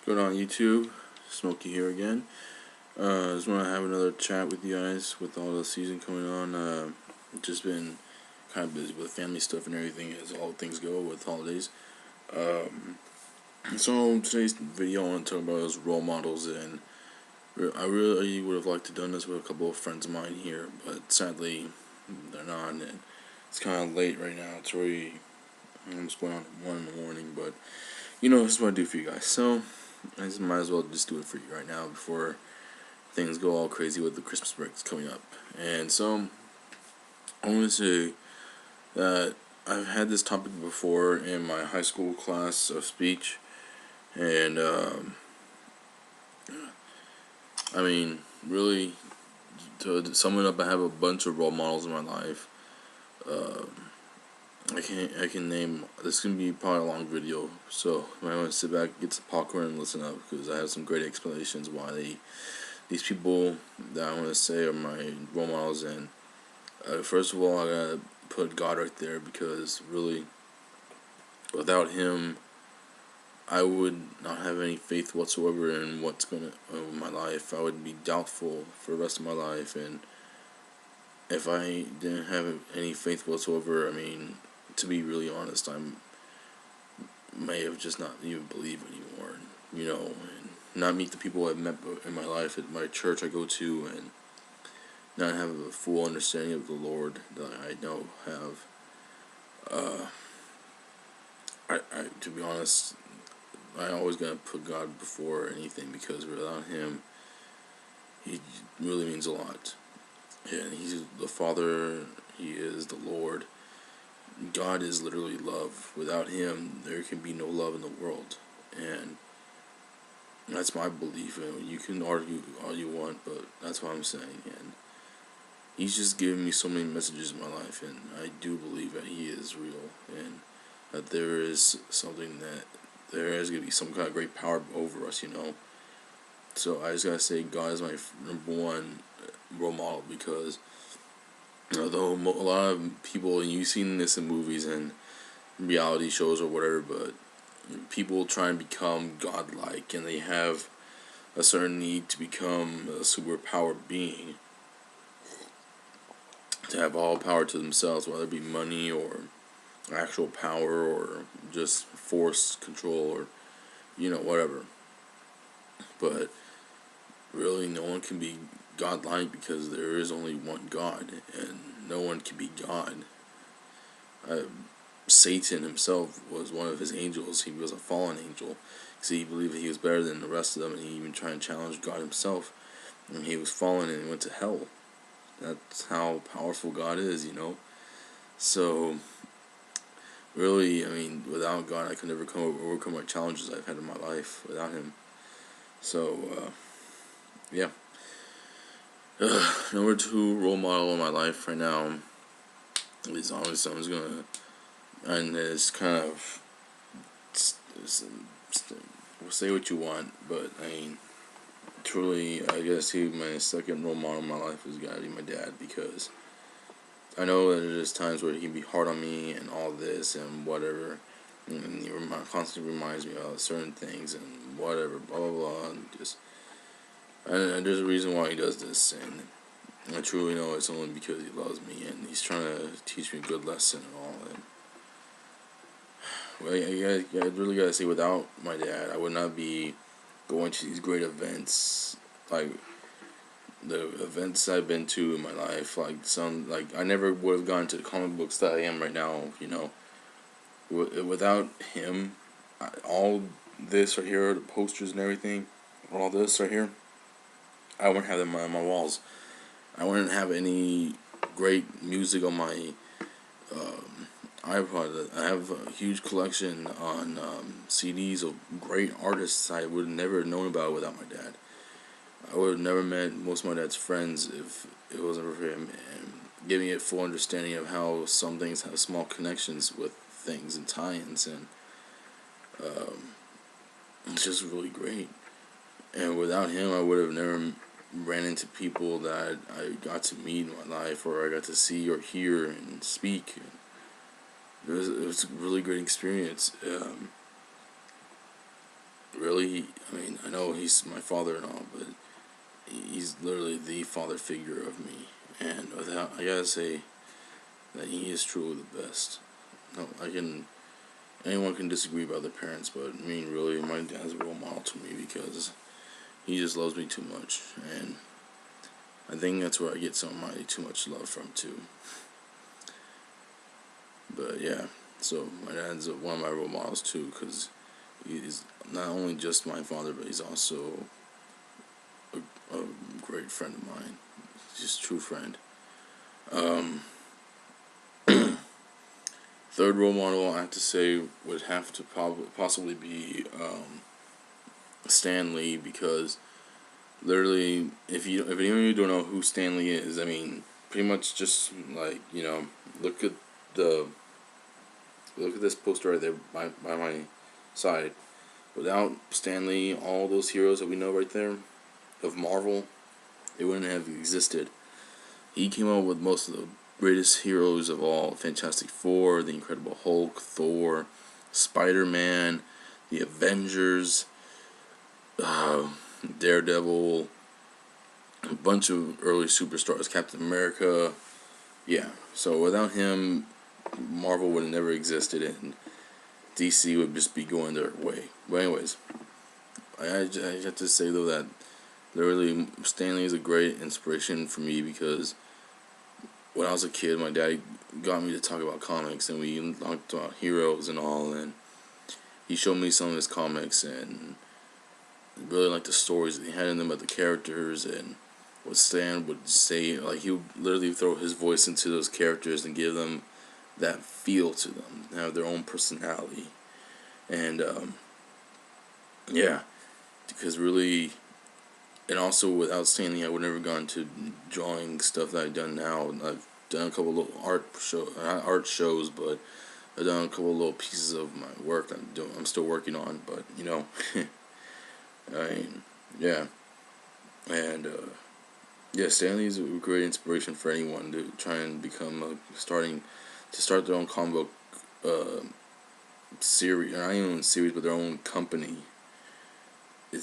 Going on YouTube, Smokey here again. Just want to have another chat with you guys with all the season coming on. Just been kind of busy with family stuff and everything as all things go with holidays. So today's video I want to talk about is role models, and I really would have liked to done this with a couple of friends of mine here, but sadly they're not, and it's kind of late right now. It's already almost going on at 1 in the morning, but this is what I do for you guys. So I just might as well just do it for you right now before things go all crazy with the Christmas breaks coming up. And so I want to say that I've had this topic before in my high school class of speech, and really, to sum it up, I have a bunch of role models in my life. I can name. This is gonna be probably a long video, so you might want to sit back, get some popcorn, and listen up, because I have some great explanations why these people that I want to say are my role models. And first of all, I gotta put God right there, because really, without Him, I would not have any faith whatsoever in what's gonna in my life. I would be doubtful for the rest of my life, and if I didn't have any faith whatsoever, to be really honest, I may have just not even believed anymore, and not meet the people I've met in my life at my church I go to, and not have a full understanding of the Lord that I know have. To be honest, I always gotta put God before anything, because without Him, He really means a lot. And He's the Father, He is the Lord. God is literally love. Without Him, there can be no love in the world. And that's my belief. And you can argue all you want, but that's what I'm saying. And He's just given me so many messages in my life, and I do believe that He is real, and that there is there is going to be some kind of great power over us, So I just gotta say, God is my number one role model, because although a lot of people, and you've seen this in movies and reality shows or whatever, but people try and become godlike, and they have a certain need to become a superpowered being, to have all power to themselves, whether it be money or actual power or just force control, or whatever. But really, no one can be godlike, because there is only one God, and no one can be God. Satan himself was one of his angels. He was a fallen angel, because he believed he was better than the rest of them, and he even tried to challenge God himself. And he was fallen, and he went to hell. That's how powerful God is, So, really, without God, I could never overcome my challenges I've had in my life without Him. So, yeah. Number 2 role model in my life right now is obviously someone's gonna, and it's kind of, say what you want, but truly, I guess my second role model in my life has got to be my dad, because I know that there's times where he can be hard on me and all this and whatever, and he constantly reminds me of certain things and whatever, blah blah blah, and there's a reason why he does this, and I truly know it's only because he loves me, and he's trying to teach me a good lesson and all. And well, I really gotta say, without my dad, I would not be going to these great events, like the events I've been to in my life. I never would have gone to the comic books that I am right now. Without him, all this right here, the posters and everything, all this right here, I wouldn't have them on my walls. I wouldn't have any great music on my iPod. I have a huge collection on CDs of great artists I would have never known about without my dad. I would have never met most of my dad's friends if it wasn't for him, and giving me a full understanding of how some things have small connections with things and tie-ins, and it's just really great. And without him, I would have never ran into people that I got to meet in my life, or I got to see or hear and speak. It was a really great experience. Really, really, I mean, I know he's my father and all, but he's literally the father figure of me. And without, I gotta say that he is truly the best. No, anyone can disagree about their parents, but I mean, really, my dad's a role model to me because he just loves me too much. And I think that's where I get some of my too much love from, too. But yeah, so my dad's one of my role models, too, because he's not only just my father, but he's also a great friend of mine. Just a true friend. Third role model, I have to say, would have to possibly be Stan Lee, because literally, if any of you don't know who Stan Lee is, I mean, pretty much just like, look at the look at this poster right there by my side. Without Stan Lee, all those heroes that we know right there of Marvel, they wouldn't have existed. He came up with most of the greatest heroes of all: Fantastic Four, the Incredible Hulk, Thor, Spider-Man, the Avengers, Daredevil, a bunch of early superstars, Captain America. Yeah, so without him, Marvel would have never existed, and DC would just be going their way. But anyways, I have to say though that literally Stan Lee is a great inspiration for me, because when I was a kid, my dad got me to talk about comics, and we talked about heroes and all, and he showed me some of his comics, and really liked the stories that he had in them about the characters, and what Stan would say. Like, he would literally throw his voice into those characters and give them that feel to them, have their own personality. And yeah, because really, and also without Stan Lee, I would never gone to drawing stuff that I've done now. I've done a couple of little not art shows, but I've done a couple of little pieces of my work I'm still working on. But I mean, yeah, and yeah, Stan Lee is a great inspiration for anyone to try and become start their own comic book series, or not even series, but their own company. It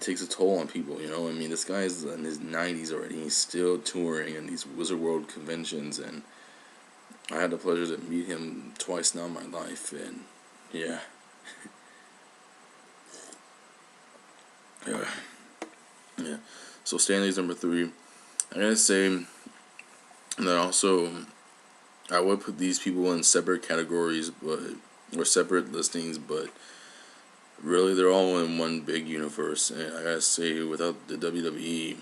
takes a toll on people, I mean, this guy is in his 90s already. He's still touring in these Wizard World conventions, and I had the pleasure to meet him twice now in my life, and yeah. Yeah. So Stan Lee's number 3. I gotta say that also I would put these people in separate categories, or separate listings, but really they're all in one big universe. And I gotta say, without the WWE,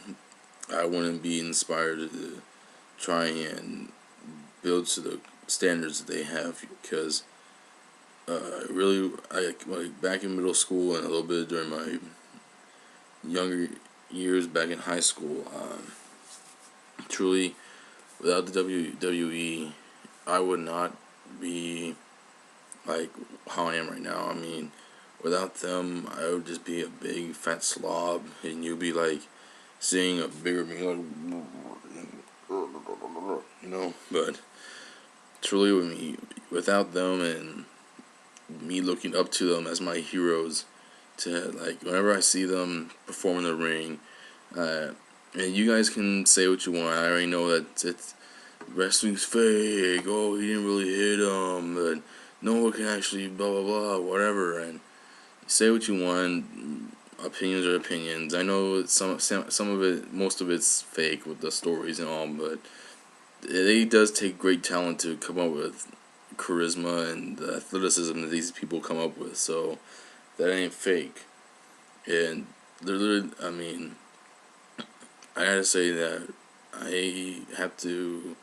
I wouldn't be inspired to try and build to the standards that they have, because really, like back in middle school and a little bit during my younger years back in high school, truly, without the WWE, I would not be like how I am right now. I mean, without them, I would just be a big fat slob, and you'd be like seeing a bigger me, But truly, without them, and me looking up to them as my heroes, to like whenever I see them perform in the ring, and you guys can say what you want. I already know that it's wrestling's fake. Oh, he didn't really hit him, but no one can actually blah blah blah, whatever. And say what you want. Opinions are opinions. I know some of it, most of it's fake with the stories and all, but it does take great talent to come up with charisma and the athleticism that these people come up with. So that ain't fake. And literally, I mean, I gotta say that I have to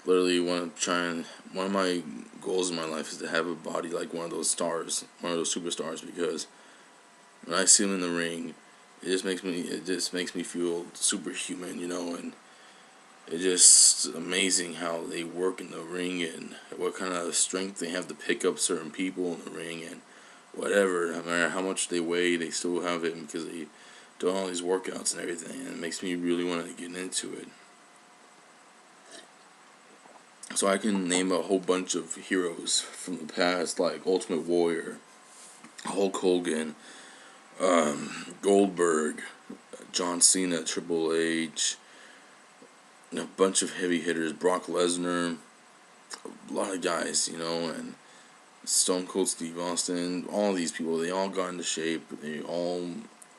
literally want to try and, one of my goals in my life is to have a body like one of those stars, one of those superstars, because when I see them in the ring, it just makes me feel superhuman, and it's just amazing how they work in the ring, and what kind of strength they have to pick up certain people in the ring, and whatever, no matter how much they weigh, they still have it because they do all these workouts and everything, and it makes me really want to get into it. So I can name a whole bunch of heroes from the past, like Ultimate Warrior, Hulk Hogan, Goldberg, John Cena, Triple H, a bunch of heavy hitters, Brock Lesnar, a lot of guys, and Stone Cold Steve Austin, all these people, they all got into shape, they all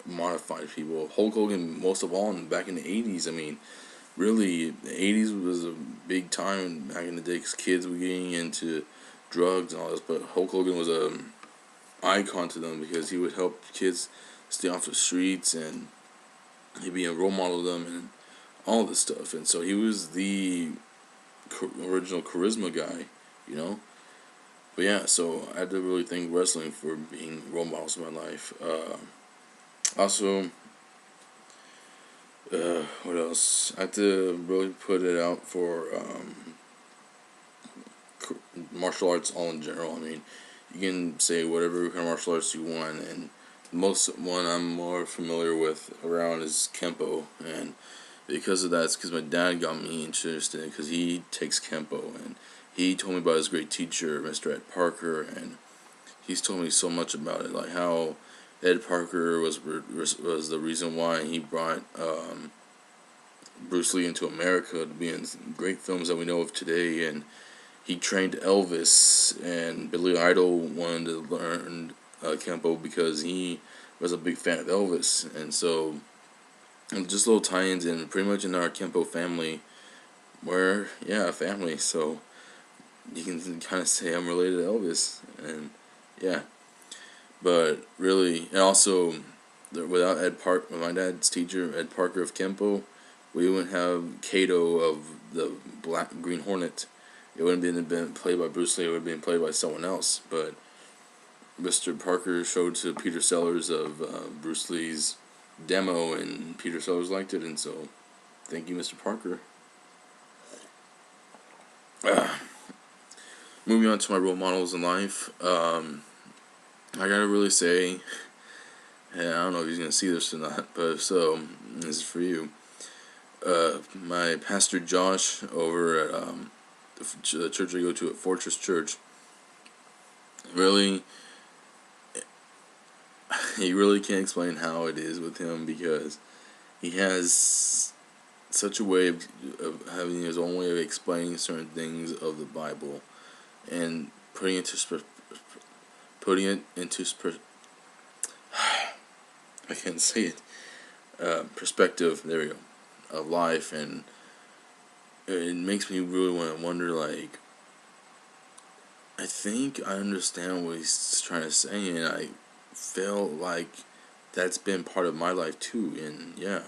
modified people. Hulk Hogan, most of all, back in the 80s, I mean, really, the 80s was a big time back in the day because kids were getting into drugs and all this, but Hulk Hogan was a icon to them because he would help kids stay off the streets and he'd be a role model to them and all this stuff. And so he was the original charisma guy, you know. But yeah, so I had to really thank wrestling for being role models in my life. Also, what else? I had to really put it out for martial arts all in general. I mean, you can say whatever kind of martial arts you want, and most one I'm more familiar with around is Kempo, and because of that, it's because my dad got me interested in it because he takes Kempo, and he told me about his great teacher, Mr. Ed Parker, and he's told me so much about it, like how Ed Parker was the reason why he brought Bruce Lee into America to be in great films that we know of today, and he trained Elvis, and Billy Idol wanted to learn Kempo because he was a big fan of Elvis, and so and just little tie-ins, and pretty much in our Kempo family, we're a family, so you can kind of say I'm related to Elvis, and yeah, but really, and also without my dad's teacher Ed Parker of Kempo, we wouldn't have Kato of the Green Hornet. It wouldn't have been played by Bruce Lee. It would have been played by someone else. But Mr. Parker showed to Peter Sellers of Bruce Lee's demo, and Peter Sellers liked it, and so thank you, Mr. Parker. Moving on to my role models in life, I gotta really say, and I don't know if he's gonna see this or not, but so this is for you. My pastor Josh over at the church I go to at Fortress Church, really, he really can't explain how it is with him because he has such a way of having his own way of explaining certain things of the Bible and putting it into I can't say it, perspective, there we go, of life, and it makes me really want to wonder, like, I think I understand what he's trying to say, and I feel like that's been part of my life too, and yeah.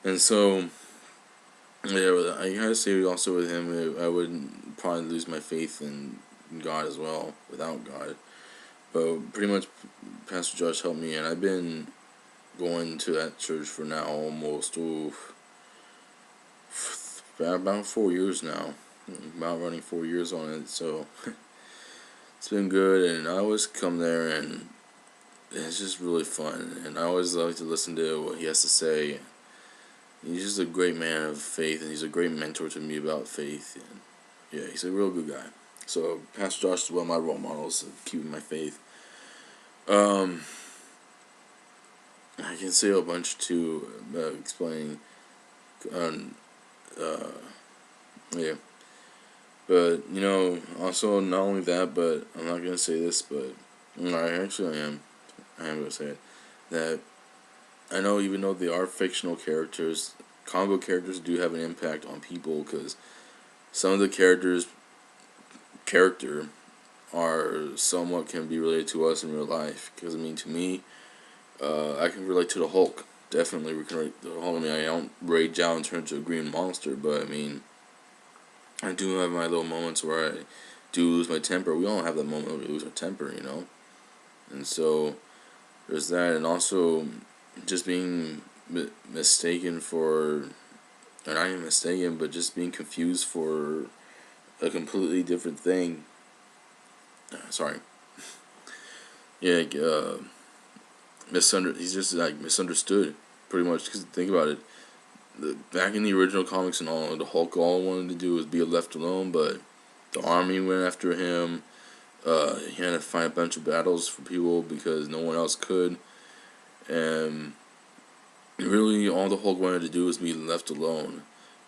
And so, yeah, I gotta say also with him, I would probably lose my faith in God as well, without God. But pretty much, Pastor Josh helped me, and I've been going to that church for now almost, about 4 years now. About running 4 years on it, so it's been good, and I always come there, and it's just really fun, and I always like to listen to what he has to say. He's just a great man of faith, and he's a great mentor to me about faith, and yeah, he's a real good guy. So Pastor Josh is one of my role models of keeping my faith. I can say a bunch too about explaining, yeah. But, also not only that, but I'm not gonna say this, but I am gonna say it, that I know even though they are fictional characters, comic book characters do have an impact on people because some of the character are somewhat can be related to us in real life. Because, I mean, to me, I can relate to the Hulk. Definitely, we can relate to the Hulk. I mean, I don't rage out and turn into a green monster, but, I mean, I do have my little moments where I do lose my temper. We all have that moment where we lose our temper, And so, there's that. And also, just being mistaken for, or not even mistaken, but just being confused for a completely different thing. Sorry. Yeah, he's just like misunderstood, pretty much. Because think about it, back in the original comics and all, the Hulk all wanted to do was be left alone, but the army went after him. He had to fight a bunch of battles for people because no one else could. and really all the Hulk wanted to do was be left alone,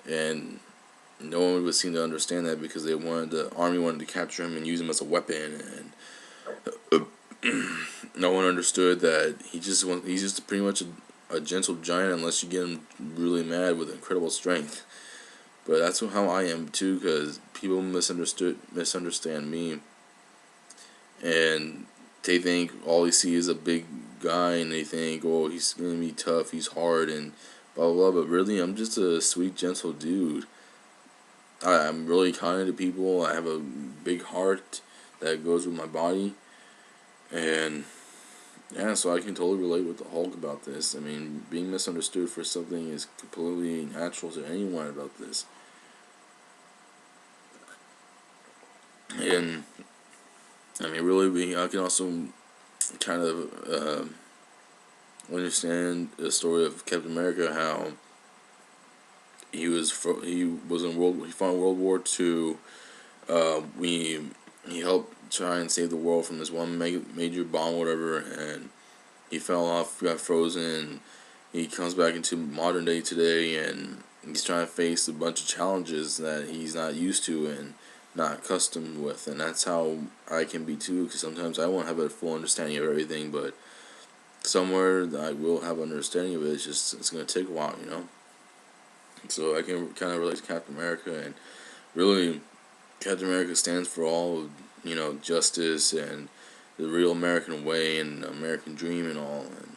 and no one would seem to understand that because the army wanted to capture him and use him as a weapon, and no one understood that he's just pretty much a gentle giant unless you get him really mad with incredible strength. But that's how I am too, because people misunderstand me, and they think all they see is a big guy, and they think, oh, he's gonna be tough, he's hard, and blah blah blah. But really, I'm just a sweet, gentle dude. I'm really kind to people. I have a big heart that goes with my body, and yeah, so I can totally relate with the Hulk about this. I mean, being misunderstood for something is completely natural to anyone about this. And I mean, really, I can also kind of understand the story of Captain America, how he fought in World War II. He helped try and save the world from this one major bomb, whatever, and he fell off, got frozen. He comes back into modern day today, and he's trying to face a bunch of challenges that he's not used to and not accustomed with, and that's how I can be too. Because sometimes I won't have a full understanding of everything, but somewhere I will have an understanding of it. It's gonna take a while, you know. So I can kind of relate to Captain America, and really, Captain America stands for all, justice and the real American way and American dream and all. And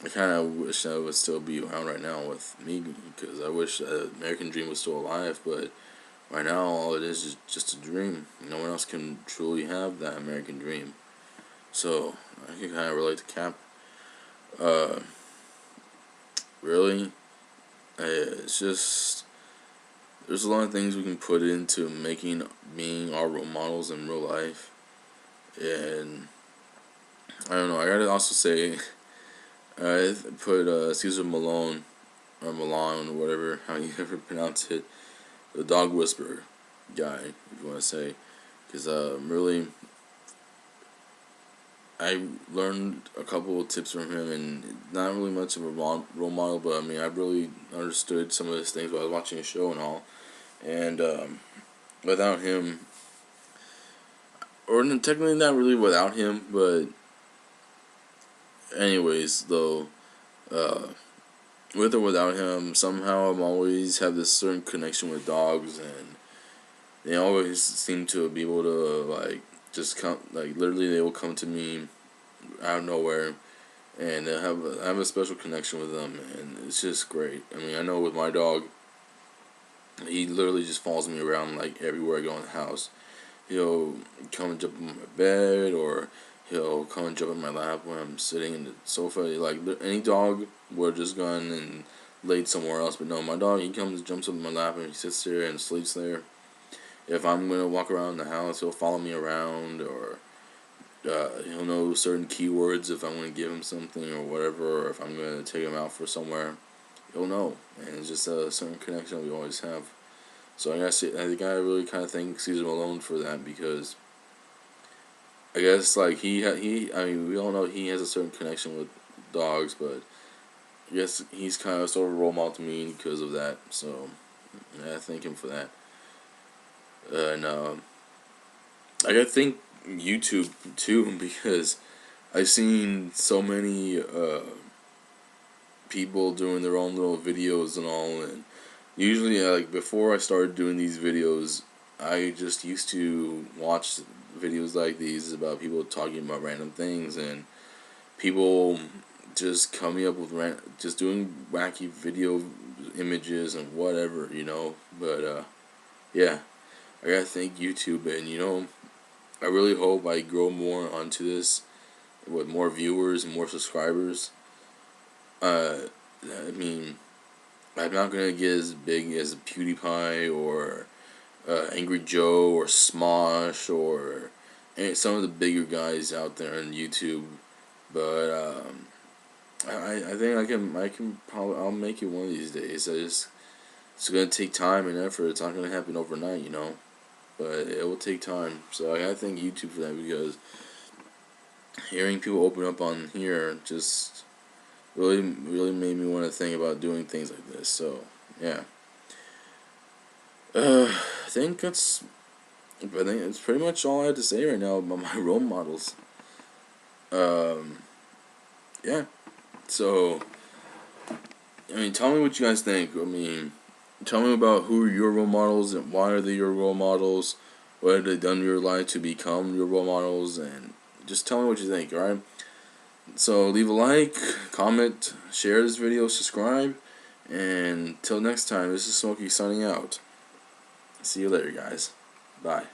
I kind of wish that would still be around right now with me, because I wish the American dream was still alive. But right now, all it is just a dream. No one else can truly have that American dream. So I can kind of relate to Cap. Uh, really, it's just there's a lot of things we can put into being our role models in real life, and I don't know. I gotta also say, I put Caesar Malone or Milan or whatever how you ever pronounce it, the dog whisperer guy, if you want to say, because really, I learned a couple of tips from him, and not really much of a role model, but I mean, I really understood some of his things while I was watching his show and all. And without him, or technically not really without him, but anyways, though, uh, with or without him, somehow I'm always have this certain connection with dogs, and they always seem to be able to just come, literally they will come to me out of nowhere, and I have a special connection with them, and it's just great. I mean, I know with my dog, he literally just follows me around like everywhere I go in the house. He'll come and jump on my bed, or he'll come and jump on my lap when I'm sitting in the sofa. Like any dog would have just gone and laid somewhere else, but no, my dog, he comes, jumps up on my lap, and he sits there and sleeps there. If I'm gonna walk around the house, he'll follow me around, or he'll know certain keywords if I'm gonna give him something or whatever, or if I'm gonna take him out for somewhere. He'll know, and it's just a certain connection we always have. So I think I really kind of thank Caesar Malone for that, because I guess like I mean, we all know he has a certain connection with dogs, but I guess he's kind of sort of a role model to me because of that. So yeah, I thank him for that. And I gotta thank YouTube too, because I've seen so many people doing their own little videos and all, and usually like before I started doing these videos, I just used to watch videos like these about people talking about random things, and people just coming up with just doing wacky video images and whatever, But yeah, I gotta thank YouTube, and I really hope I grow more onto this with more viewers and more subscribers. Uh, I mean, I'm not gonna get as big as PewDiePie or Angry Joe or Smosh or some of the bigger guys out there on YouTube, but I think I can probably I'll make it one of these days. It's gonna take time and effort. It's not gonna happen overnight, but it will take time. So I gotta thank YouTube for that, because hearing people open up on here just really made me want to think about doing things like this. So yeah, I think it's pretty much all I had to say right now about my role models. Um, yeah. So I mean, tell me what you guys think. I mean, tell me about who are your role models and why are they your role models. What have they done in your life to become your role models? And just tell me what you think. All right. So leave a like, comment, share this video, subscribe, and till next time, this is Smokey signing out. See you later, guys. Bye.